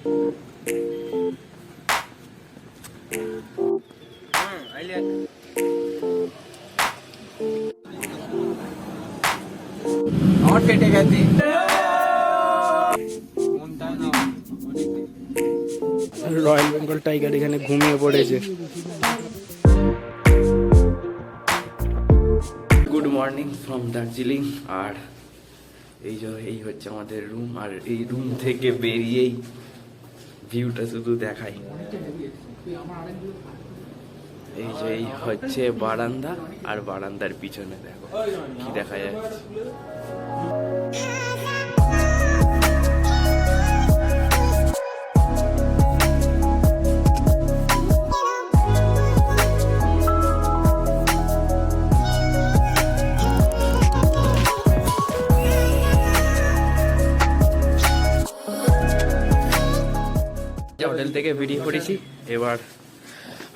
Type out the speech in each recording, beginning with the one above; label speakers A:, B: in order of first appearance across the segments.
A: আমার কেটে গেছে।
B: রয়্যাল বেঙ্গল টাইগার এখানে ঘুমিয়ে পড়েছে। Good morning from Darjeeling. আর এই হচ্ছে আমাদের রুম, আর এই রুম থেকে বেরিয়েই ভিউটা শুধু দেখাই। এই হচ্ছে বারান্দা, আর বারান্দার পিছনে দেখো কি দেখা যাচ্ছে। হোটেল থেকে বেরিয়ে পড়েছি। এবার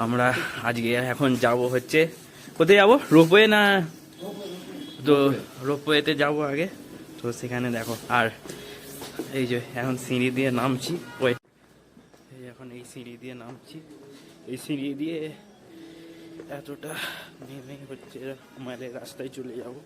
B: আমরা আজকে এখন যাব হচ্ছে, কোথায় যাবো, রোপওয়ে না? তো রোপওয়েতে যাবো আগে, তো সেখানে দেখো। আর এই যে এখন সিঁড়ি দিয়ে নামছি, এখন এই সিঁড়ি দিয়ে নামছি। এই সিঁড়ি দিয়ে এতটা নেমে হচ্ছে মাইলের রাস্তায় চলে যাবো।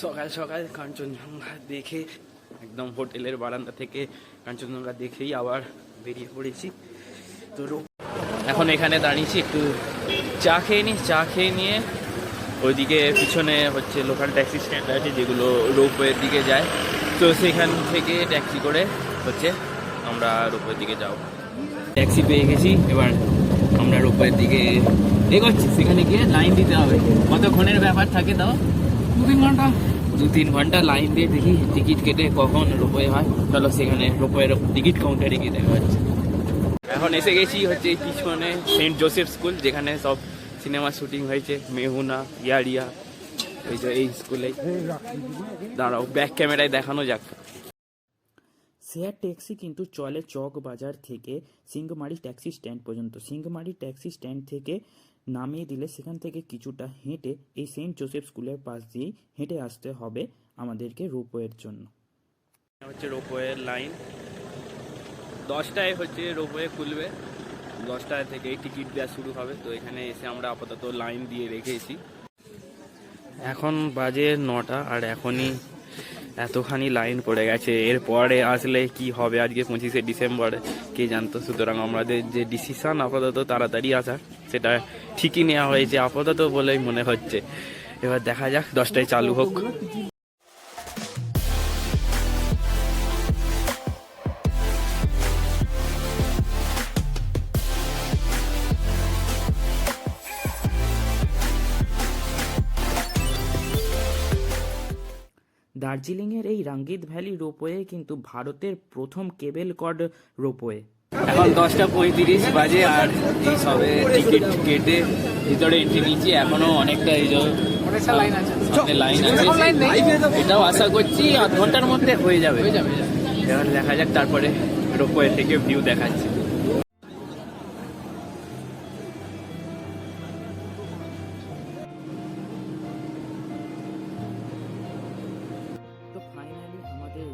B: সকাল সকাল কাঞ্চনজঙ্ঘা দেখে, একদম হোটেলের বারান্দা থেকে কাঞ্চনজঙ্ঘা দেখেই আবার বেরিয়ে পড়েছি। তো এখন এখানে দাঁড়িয়েছি, একটু চা খেয়ে নিই। চা খেয়ে নিয়ে ওইদিকে পিছনে হচ্ছে লোকাল ট্যাক্সি স্ট্যান্ড আছে যেগুলো রোপওয়ের দিকে যায়, তো সেখান থেকে ট্যাক্সি করে হচ্ছে আমরা রোপওয়ের দিকে যাও। ট্যাক্সি পেয়ে গেছি, এবার আমরা রোপওয়ের দিকে এগোচ্ছি। সেখানে গিয়ে লাইন দিতে হবে। কতক্ষণের ব্যাপার থাকে তাও? 2-3 ঘন্টা লাইন দিয়ে দেখি টিকিট কেটে কখন রোপওয়ে হয়। চলো সেখানে রোপওয়ের টিকিট কাউন্টারে গিয়ে দেখা যাচ্ছে। এখন এসে গেছি হচ্ছে এই পিছনে সেন্ট জোসেফ স্কুল, যেখানে সব সিনেমা শুটিং হয়েছে, মেহুনা, ইয়ারিয়া, এই যে এই স্কুলে। দাঁড়াও ব্যাক ক্যামেরায় দেখানো যাক। শেয়ার ট্যাক্সি কিন্তু চলে চক বাজার থেকে সিংহমারি ট্যাক্সি স্ট্যান্ড পর্যন্ত। সিংহমারি ট্যাক্সি স্ট্যান্ড থেকে নামিয়ে দিলে সেখান থেকে কিছুটা হেঁটে এই সেন্ট জোসেফ স্কুলের পাশ দিয়েই হেঁটে আসতে হবে আমাদেরকে রোপওয়ের জন্য। হচ্ছে রোপওয়ের লাইন, 10টায় হচ্ছে রোপওয়ে খুলবে, 10টা থেকেই টিকিট দেওয়া শুরু হবে। তো এখানে এসে আমরা আপাতত লাইন দিয়ে রেখেছি। এখন বাজে 9টা, আর এখনই এতখানি লাইন পড়ে গেছে। এরপরে আসলে কি হবে আজকে 25শে ডিসেম্বর কে জানতো। সুতরাং আমাদের যে ডিসিশন আপাতত তাড়াতাড়ি আসার, সেটা ঠিকই নেওয়া হয়েছে আপাতত বলেই মনে হচ্ছে। এবার দেখা যাক 10টায় চালু হোক। দার্জিলিংয়ের এই রাঙ্গিত ভ্যালি রোপওয়ে কিন্তু ভারতের প্রথম কেবল কর্ড রোপওয়ে। এখন 10টা 35 বাজে, আর এই সবে টিকিট কেটে ভিতরে এন্ট্রি নিচ্ছি। এখনো অনেকটা এই লাইন আছে, এটাও আশা করছি আধ ঘন্টার মধ্যে হয়ে যাবে। এবার দেখা যাক, তারপরে রোপওয়ে থেকে ভিউ দেখাচ্ছি।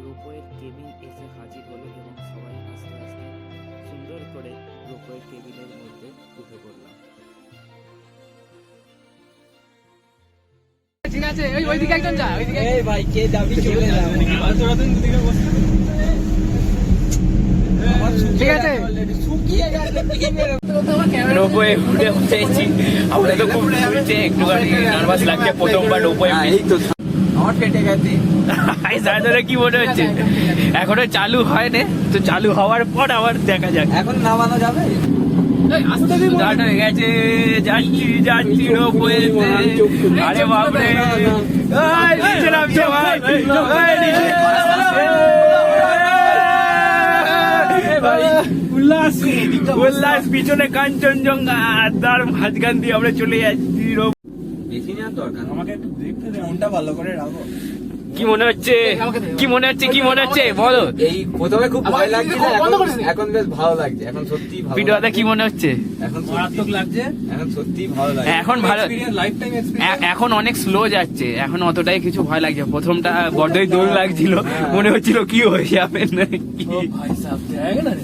B: রোপওয়ের কেবিন এসে হাজির হলো এবং সবাই আস্তে আস্তে সুন্দর করে রোপওয়ের কেবিনের মধ্যে উঠে পড়লাম। ঠিক আছে, ওইদিকে একজন যা, ওইদিকে। এই ভাই কে যাবি, চলে যা। ঠিক আছে, রোপওয়ে উঠে উঠেছি। আমরা তো খুব একটুখানি নার্ভাস লাগছে, প্রথমবার রোপওয়ে। আমার কেটে গেছে। কি মনে হচ্ছে? এখনো চালু হয়নি, তো চালু হওয়ার পর আবার দেখা যাক। এখন নামানো যাবে? গেছে, যাচ্ছি রোপওয়েতে। আরে বাপরে, উল্লাস, পিছনে কাঞ্চনজঙ্ঘা, তার মাঝখান দিয়ে আমরা চলে যাচ্ছি। বেশি না
A: দরকার।
C: আমাকে একটু দেখতে দে।
A: ফোনটা ভালো করে রাখো।
B: কি মনে হচ্ছে কি মনে হচ্ছে বলো।
A: এই প্রথমে খুব ভয় লাগছিল, এখন বেশ ভালো লাগছে। এখন সত্যি ভালো
B: ভিডিওতে কি মনে হচ্ছে?
A: এখন
C: মারাত্মক লাগছে।
A: এখন সত্যি ভালো লাগছে।
B: এখন ভালো,
C: লাইফ টাইম এক্সপেরিয়েন্স।
B: এখন অনেক স্লো যাচ্ছে, এখন অতটাই কিছু ভয় লাগছে। প্রথমটা বড্ডই দৌড় লাগছিল, মনে হচ্ছিল কি হয়ে যাবে নাকি।
C: ও ভাই সাহেব দেখ না রে।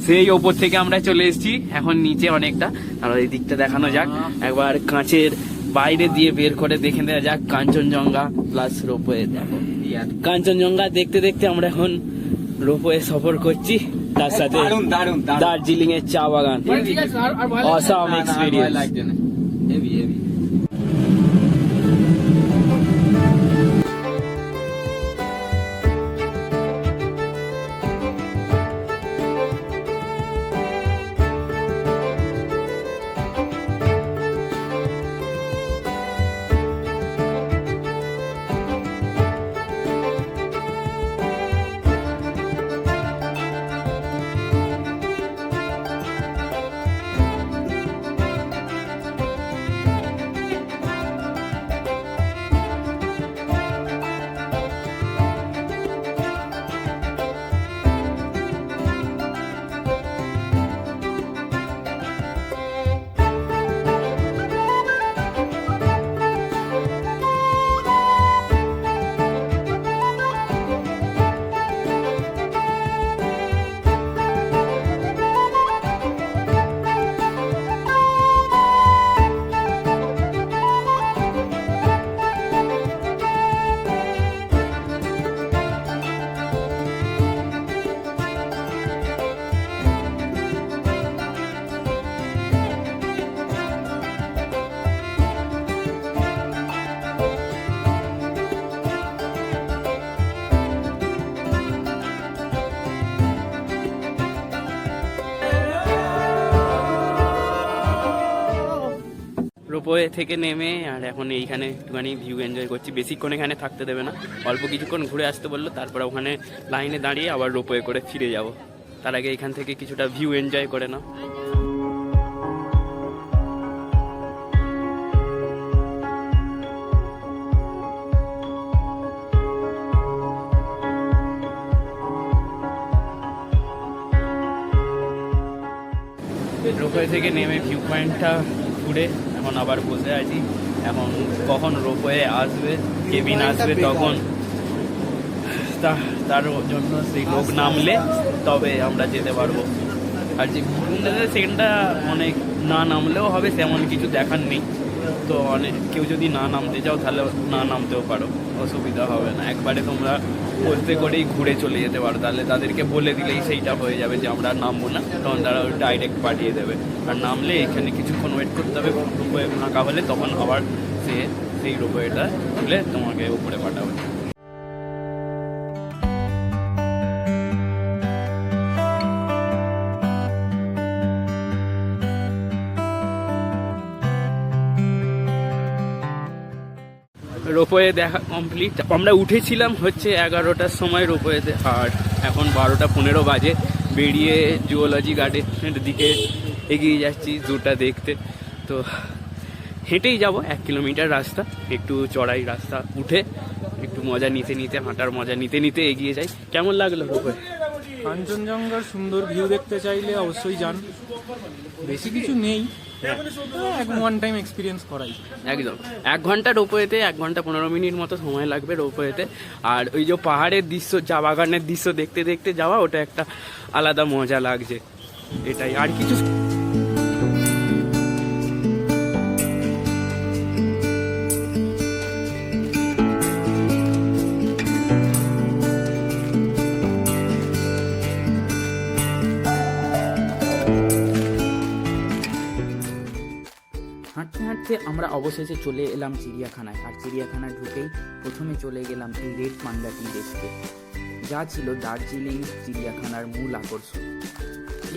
B: সেই ওপর থেকে আমরা চলে এসেছি, এখন নিচে অনেকটা। আর এই দিকটা দেখানো যাক একবার, কাঁচের বাইরে দিয়ে বের করে দেখে দেওয়া যাক কাঞ্চনজঙ্ঘা প্লাস রোপওয়ে। দেখো কাঞ্চনজঙ্ঘা দেখতে দেখতে আমরা এখন রোপওয়ে সফর করছি, তার সাথে
A: দারুণ দারুণ
B: দার্জিলিং এর চা বাগান। Awesome experience.
A: লাগছে না, হেভি হেভি।
B: রোপওয়ে থেকে নেমে আর এখন এইখানে একটুখানি ভিউ এনজয় করছি। বেশিক্ষণ এখানে থাকতে দেবে না, অল্প কিছুক্ষণ ঘুরে আসতে বললো, তারপরে ওখানে লাইনে দাঁড়িয়ে আবার রোপওয়ে করে ফিরে যাব। তার আগে এখান থেকে কিছুটা ভিউ এনজয় করে নাও। রোপওয়ে থেকে নেমে ভিউ পয়েন্টটা ঘুরে এখন আবার বসে আছি। এখন কখন রোপওয়ে আসবে, কেবিন আসবে, তখন তার জন্য সেই লোক নামলে তবে আমরা যেতে পারবো। আর যে সেখানটা অনেক না নামলেও হবে, তেমন কিছু দেখার নেই। তো অনেক কেউ যদি না নামতে চাও তাহলে না নামতেও পারো, অসুবিধা হবে না। একবারে তোমরা বলতে করেই ঘুরে চলে যেতে পারো, তাহলে তাদেরকে বলে দিলেই সেইটা হয়ে যাবে যে আমরা নামবো না, তখন তারা ডাইরেক্ট পাঠিয়ে দেবে। আর নামলে এখানে কিছুক্ষণ ওয়েট করতে হবে, রোপওয়ে ফাঁকা হলে তখন আবার সেই রোপওয়েটা তুলে তোমাকে উপরে পাঠাবে। রোপওয়ে দেখা কমপ্লিট। আমরা উঠেছিলাম হচ্ছে 11টার সময় রোপওয়েতে, আর এখন 12:15 বাজে। বেরিয়ে জুওলজি গার্ডেনের দিকে এগিয়ে যাচ্ছি জুটা দেখতে। তো হেঁটেই যাব 1 কিলোমিটার রাস্তা, একটু চড়াই রাস্তা উঠে একটু মজা নিতে নিতে, হাঁটার মজা নিতে নিতে এগিয়ে যাই। কেমন লাগলো রোপওয়ে?
C: কাঞ্চনজঙ্ঘার সুন্দর ভিউ দেখতে চাইলে অবশ্যই যান, বেশি কিছু নেই, ওয়ান টাইম এক্সপিরিয়েন্স করাই।
B: একদম 1 ঘন্টা রোপওয়েতে, 1 ঘন্টা 15 মিনিট মতো সময় লাগবে রোপওয়েতে। আর ওই যে পাহাড়ের দৃশ্য, চা বাগানের দৃশ্য দেখতে দেখতে যাওয়া, ওটা একটা আলাদা মজা লাগছে, এটাই আর কিছু।
D: হাঁটতে হাঁটতে আমরা অবশেষে চলে এলাম চিড়িয়াখানায়। আর চিড়িয়াখানায় ঢুকেই প্রথমে চলে গেলাম এই রেড পান্ডাটি দেখতে, যা ছিল দার্জিলিং চিড়িয়াখানার মূল আকর্ষণ।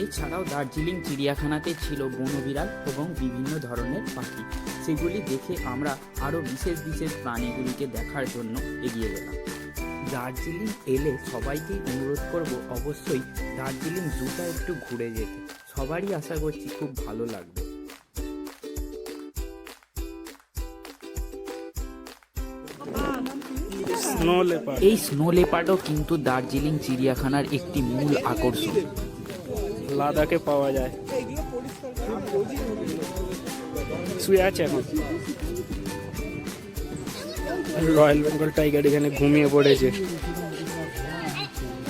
D: এছাড়াও দার্জিলিং চিড়িয়াখানাতে ছিল বনবিড়াল এবং বিভিন্ন ধরনের পাখি। সেগুলি দেখে আমরা আরও বিশেষ বিশেষ প্রাণীগুলিকে দেখার জন্য এগিয়ে গেলাম। দার্জিলিং এলে সবাইকেই অনুরোধ করব অবশ্যই দার্জিলিং জুটা একটু ঘুরে যেতে। সবারই আশা করছি খুব ভালো লাগবে।
B: Snow leopard.
D: এই স্নো লেপার্ডও কিন্তু দার্জিলিং চিড়িয়াখানার একটি মূল আকর্ষণ।
B: লাদাখে পাওয়া যায়। শুয়ে আছে এখন। রয়্যাল বেঙ্গল টাইগার এখানে ঘুমিয়ে পড়েছে,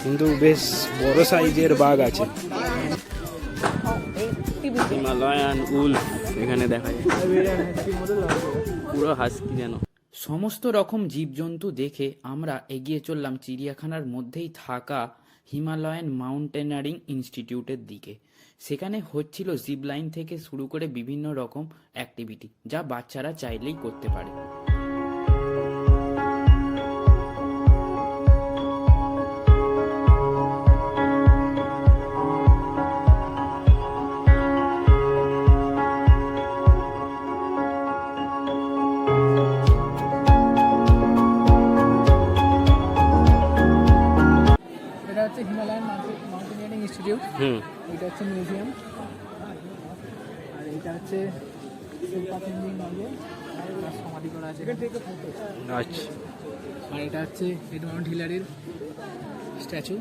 B: কিন্তু বেশ বড় সাইজের বাঘ আছে। হিমালয়ান উলফ এখানে দেখা যায়, পুরো হাস্কি যেন।
D: সমস্ত রকম জীবজন্তু দেখে আমরা এগিয়ে চললাম চিড়িয়াখানার মধ্যেই থাকা হিমালয়ান মাউন্টেনারিং ইনস্টিটিউটের দিকে। সেখানে হচ্ছিল জিপ লাইন থেকে শুরু করে বিভিন্ন রকম অ্যাক্টিভিটি, যা বাচ্চারা চাইলেই করতে পারে।
C: এটা হচ্ছে হিমালয়ান মাউন্টেনিয়ারিং ইনস্টিটিউট, এটা হচ্ছে মিউজিয়াম, আর এটা হচ্ছে শিল্পা তেনজিং নরগে, তার সমাধি করা আছে।
B: আচ্ছা,
C: আর এটা হচ্ছে এডমান্ড হিলারির স্ট্যাচু।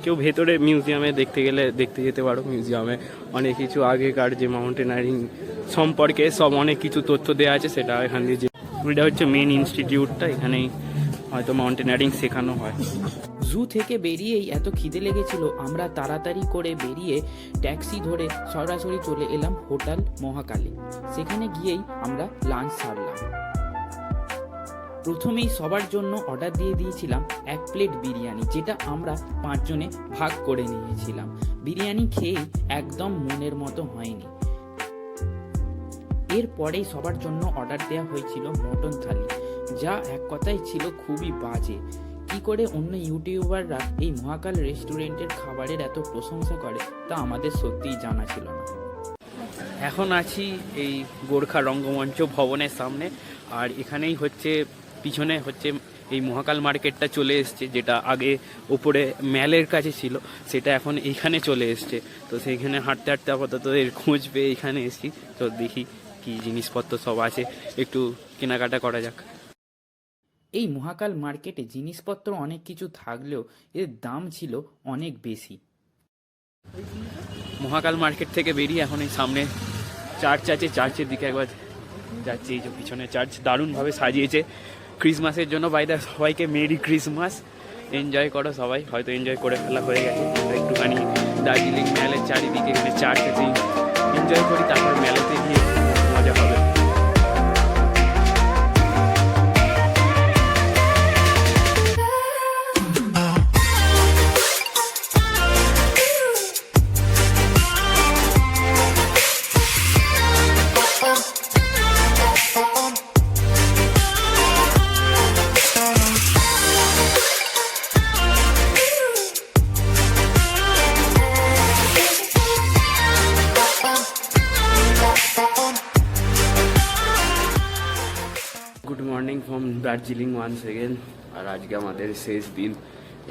B: কেউ ভেতরে মিউজিয়ামে দেখতে গেলে দেখতে যেতে পারো। মিউজিয়ামে অনেক কিছু আগেকার যে মাউন্টেনারিং সম্পর্কে সব অনেক কিছু তথ্য দেওয়া আছে, সেটা এখান দিয়ে। যে এটা হচ্ছে মেন ইনস্টিটিউটটা, এখানেই হয়তো মাউন্টেনারিং শেখানো হয়।
D: জু থেকে বেরিয়েই এত খিদে লেগেছিল, আমরা তাড়াতাড়ি করে বেরিয়ে ট্যাক্সি ধরে সরাসরি চলে এলাম হোটেল মহাকালী। সেখানে গিয়েই আমরা লাঞ্চ সারলাম। প্রথমেই সবার জন্য অর্ডার দিয়ে দিয়েছিলাম 1 প্লেট বিরিয়ানি, যেটা আমরা 5 জনে ভাগ করে নিয়েছিলাম। বিরিয়ানি খেয়েই একদম মনের মতো হয়নি। এরপরেই সবার জন্য অর্ডার দেওয়া হয়েছিল মটন থালি, যা এক কথাই ছিল খুবই বাজে। কি করে অন্য ইউটিউবাররা এই মহাকাল রেস্টুরেন্টের খাবারের এত প্রশংসা করে তা আমাদের সত্যিই জানা ছিল না।
B: এখন আছি এই গোর্খা রঙ্গমঞ্চ ভবনের সামনে, আর এখানেই হচ্ছে পিছনে হচ্ছে এই মহাকাল মার্কেটটা চলে এসছে, যেটা আগে উপরে ম্যালের কাছে ছিল, সেটা এখন এইখানে চলে এসছে। তো সেইখানে হাঁটতে হাঁটতে আপাতত এর খোঁজ পেয়ে এখানে এসেছি। তো দেখি কি জিনিসপত্র সব আছে, একটু কেনাকাটা করা যাক।
D: এই মহাকাল মার্কেটে জিনিসপত্র অনেক কিছু থাকলেও এর দাম ছিল অনেক বেশি।
B: মহাকাল মার্কেট থেকে বেরিয়ে এখন এই সামনে চার্চ আছে, চার্চের দিকে একবার যাচ্ছি। এই যে পিছনে চার্চ দারুণভাবে সাজিয়েছে ক্রিসমাসের জন্য। বাইদা সবাইকে মেরি ক্রিসমাস, এনজয় করো সবাই। হয়তো এনজয় করে ফেলা হয়ে গেছে। একটুখানি দার্জিলিং ম্যালের চারিদিকে এখানে চার্চ আছে, এনজয় করি, তারপর মেলাতে গিয়ে মজা হবে। Good morning from Darjeeling once again. আর আজকে আমাদের শেষ দিন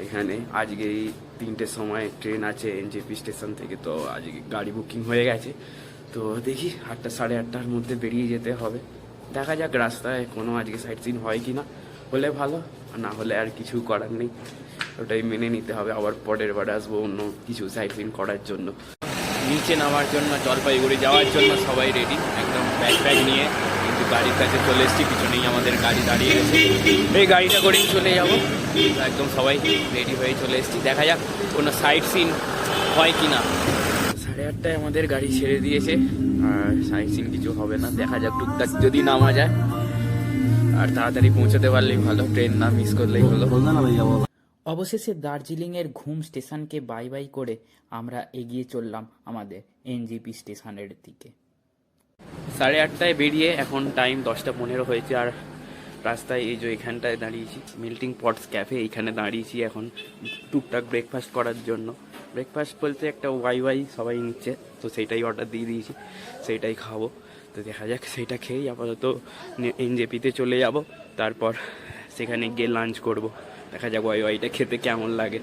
B: এখানে। আজকে এই 3টের সময় ট্রেন আছে এনজেপি স্টেশন থেকে, তো আজকে গাড়ি বুকিং হয়ে গেছে। তো দেখি 8টা সাড়ে 8টার মধ্যে বেরিয়ে যেতে হবে। দেখা যাক রাস্তায় কোনো আজকে সাইট সিন হয় কি না, হলে ভালো, আর না হলে আর কিছু করার নেই, ওটাই মেনে নিতে হবে। আবার পরের বার আসবো অন্য কিছু সাইট সিন করার জন্য। নিচে নামার জন্য, জলপাইগুড়ি যাওয়ার জন্য সবাই রেডি, একদম ব্যাগ ব্যাগ নিয়ে। কিন্তু গাড়ির কাছে চলে এসেছি, পিছনেই আমাদের গাড়ি দাঁড়িয়ে গেছে। এই গাড়িটা করেই চলে যাবো, একদম সবাই রেডি হয়ে চলে এসেছি। দেখা যাক কোনো সাইট সিন হয় কি না। 8:30 আমাদের গাড়ি ছেড়ে দিয়েছে, আর সাইট সিন কিছু হবে না। দেখা যাক, টুকটাক যদি নামা যায়, আর তাড়াতাড়ি পৌঁছতে পারলেই ভালো, ট্রেন না মিস করলেই হলো।
D: অবশেষে দার্জিলিংয়ের ঘুম স্টেশনকে বাই বাই করে আমরা এগিয়ে চললাম আমাদের এনজেপি স্টেশনের দিকে।
B: 8:30 বেরিয়ে এখন টাইম 10:15 হয়েছে। আর রাস্তায় এই যে এখানটায় দাঁড়িয়েছি, মেল্টিং পটস ক্যাফে, এইখানে দাঁড়িয়েছি এখন টুকটাক ব্রেকফাস্ট করার জন্য। ব্রেকফাস্ট বলতে একটা ওয়াই সবাই নিচ্ছে, তো সেইটাই অর্ডার দিয়ে দিয়েছি, সেইটাই খাবো। তো দেখা যাক, সেইটা খেয়েই আপাতত এনজেপিতে চলে যাব, তারপর সেখানে গিয়ে লাঞ্চ করব। দেখা যাক ওয়াইটা খেতে কেমন লাগে।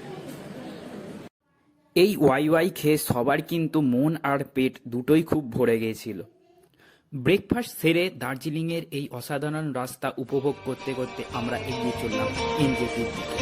D: এই ওয়াই খেয়ে সবার কিন্তু মন আর পেট দুটোই খুব ভরে গিয়েছিল। ব্রেকফাস্ট সেরে দার্জিলিংয়ের এই অসাধারণ রাস্তা উপভোগ করতে করতে আমরা এগিয়ে চললাম এনজেপির দিকে।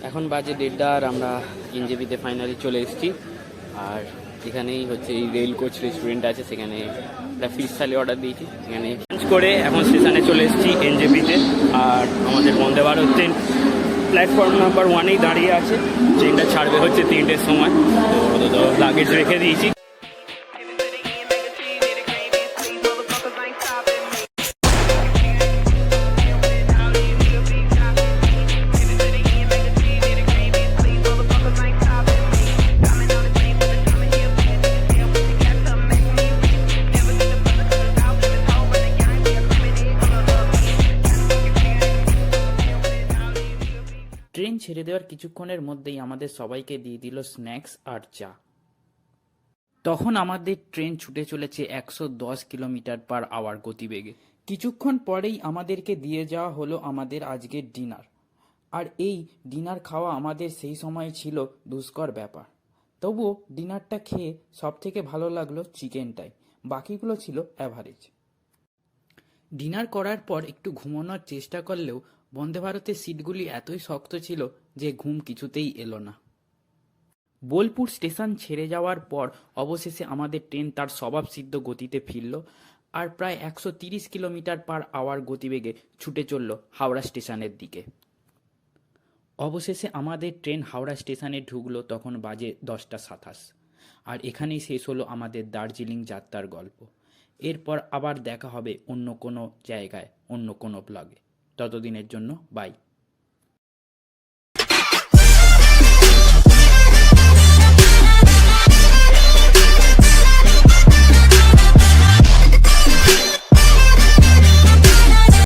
B: এখন বাজে 1:30 আর আমরা এনজেপিতে ফাইনালি চলে এসেছি। আর এখানেই হচ্ছে এই রেল কোচ রেস্টুরেন্ট আছে, সেখানে একটা ফিশ থালি অর্ডার দিয়েছি। এখানে লাঞ্চ করে এখন স্টেশনে চলে এসেছি এনজেপিতে। আর আমাদের Vande Bharat train platform number 1-এই দাঁড়িয়ে আছে। ট্রেনটা ছাড়বে হচ্ছে 3টের সময়। তো লাগেজ রেখে দিয়েছি।
D: ট্রেন ছেড়ে দেওয়ার কিছুক্ষণের মধ্যেই আমাদের সবাইকে দিয়ে দিল স্ন্যাক্স আর চা। তখন আমাদের ট্রেন ছুটে চলেছে 110 কিলোমিটার/আওয়ার গতিবেগে। কিছুক্ষণ পরেই আমাদেরকে দিয়ে যাওয়া হলো আমাদের আজকের ডিনার। আর এই ডিনার খাওয়া আমাদের সেই সময় ছিল দুষ্কর ব্যাপার। তবুও ডিনারটা খেয়ে সব থেকে ভালো লাগলো চিকেনটাই, বাকিগুলো ছিল অ্যাভারেজ। ডিনার করার পর একটু ঘুমানোর চেষ্টা করলেও বন্দে ভারতের সিটগুলি এতই শক্ত ছিল যে ঘুম কিছুতেই এলো না। বোলপুর স্টেশন ছেড়ে যাওয়ার পর অবশেষে আমাদের ট্রেন তার স্বভাবসিদ্ধ গতিতে ফিরল আর প্রায় 130 কিলোমিটার/আওয়ার গতিবেগে ছুটে চলল হাওড়া স্টেশনের দিকে। অবশেষে আমাদের ট্রেন হাওড়া স্টেশনে ঢুকলো, তখন বাজে 10:27। আর এখানেই শেষ হলো আমাদের দার্জিলিং যাত্রার গল্প। এরপর আবার দেখা হবে অন্য কোনো জায়গায়, অন্য কোনো ব্লগে। ততদিনের জন্য বাই।